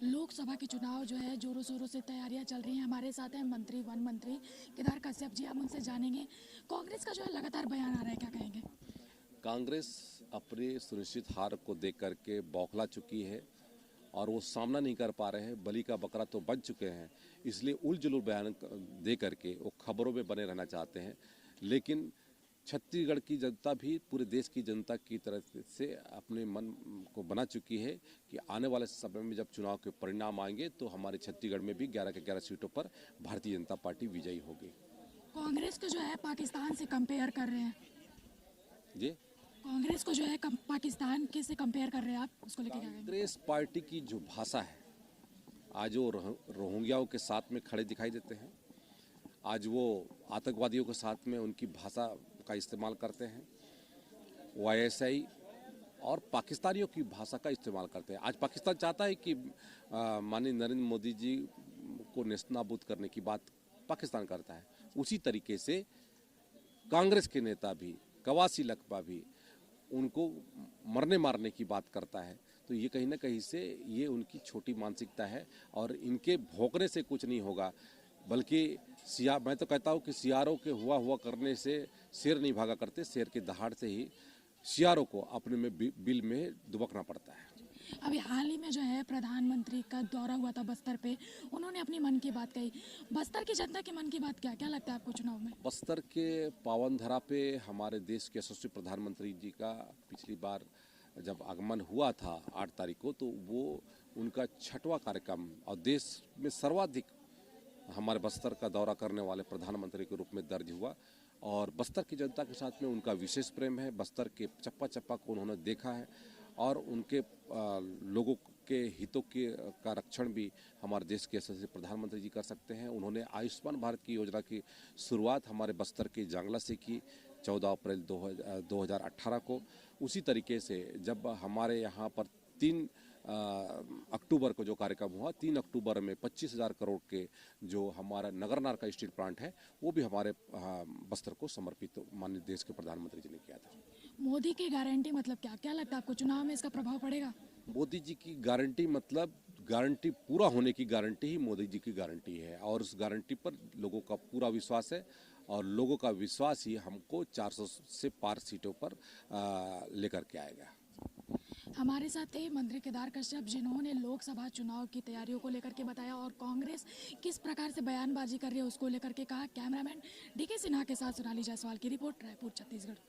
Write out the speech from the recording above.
लोकसभा के चुनाव जो है जोरों शोरों से तैयारियां चल रही हैं। हमारे साथ हैं वन मंत्री केदार कश्यप जी, हम उनसे जानेंगे। कांग्रेस का जो है लगातार बयान आ रहा है, क्या कहेंगे? कांग्रेस अपनी सुनिश्चित हार को देख करके बौखला चुकी है और वो सामना नहीं कर पा रहे हैं। बलि का बकरा तो बन चुके हैं, इसलिए उलझुल बयान दे करके वो खबरों में बने रहना चाहते हैं। लेकिन छत्तीसगढ़ की जनता भी पूरे देश की जनता की तरह से अपने मन को बना चुकी है कि आने वाले समय में जब चुनाव के परिणाम आएंगे तो हमारे छत्तीसगढ़ में भी 11 के 11 सीटों पर भारतीय जनता पार्टी विजयी होगी। कांग्रेस को जो है पाकिस्तान से कंपेयर कर रहे हैं। जी, कांग्रेस को जो है पाकिस्तान के से कंपेयर कर रहे हैं, आप उसको लेके क्या कहेंगे? कांग्रेस पार्टी की जो भाषा है, आज वो रोहिंग्याओं के साथ में खड़े दिखाई देते हैं। आज वो आतंकवादियों के साथ में उनकी भाषा का इस्तेमाल करते हैं। वो आईएसआई और पाकिस्तानियों की भाषा का इस्तेमाल करते हैं। आज पाकिस्तान चाहता है कि माननीय नरेंद्र मोदी जी को नेस्तनाबूद करने की बात पाकिस्तान करता है। उसी तरीके से कांग्रेस के नेता भी, कवासी लखमा भी उनको मरने मारने की बात करता है। तो ये कहीं ना कहीं से ये उनकी छोटी मानसिकता है और इनके भौंकने से कुछ नहीं होगा। बल्कि मैं तो कहता हूँ कि सियारों के हुआ करने से शेर नहीं भागा करते, शेर के दहाड़ से ही सियारों को अपने में बिल में दुबकना पड़ता है। अभी हाल ही में जो है प्रधानमंत्री का दौरा हुआ था बस्तर पे, उन्होंने अपनी मन की बात कही। बस्तर की जनता की मन की बात क्या क्या लगता है आपको चुनाव में? बस्तर के पावन धरा पे हमारे देश के यशस्वी प्रधानमंत्री जी का पिछली बार जब आगमन हुआ था 8 तारीख को, तो वो उनका 6वां कार्यक्रम और देश में सर्वाधिक हमारे बस्तर का दौरा करने वाले प्रधानमंत्री के रूप में दर्ज हुआ। और बस्तर की जनता के साथ में उनका विशेष प्रेम है। बस्तर के चप्पा चप्पा को उन्होंने देखा है और उनके लोगों के हितों का रक्षण भी हमारे देश के यशस्वी प्रधानमंत्री जी कर सकते हैं। उन्होंने आयुष्मान भारत की योजना की शुरुआत हमारे बस्तर के जांगला से की 14 अप्रैल 2018 को। उसी तरीके से जब हमारे यहाँ पर 3 अक्टूबर को जो कार्यक्रम हुआ, 3 अक्टूबर में 25,000 करोड़ के जो हमारा नगरनार का स्टील प्लांट है, वो भी हमारे बस्तर को समर्पित माननीय देश के प्रधानमंत्री जी ने किया था। मोदी की गारंटी मतलब क्या क्या लगता है आपको, चुनाव में इसका प्रभाव पड़ेगा? मोदी जी की गारंटी मतलब गारंटी पूरा होने की गारंटी ही मोदी जी की गारंटी है और उस गारंटी पर लोगों का पूरा विश्वास है और लोगों का विश्वास ही हमको 400 से पार सीटों पर लेकर के आएगा। हमारे साथ थे मंत्री केदार कश्यप, जिन्होंने लोकसभा चुनाव की तैयारियों को लेकर के बताया और कांग्रेस किस प्रकार से बयानबाजी कर रही है उसको लेकर के कहा। कैमरामैन डीके सिन्हा के साथ सोनाली जायसवाल की रिपोर्ट, रायपुर, छत्तीसगढ़।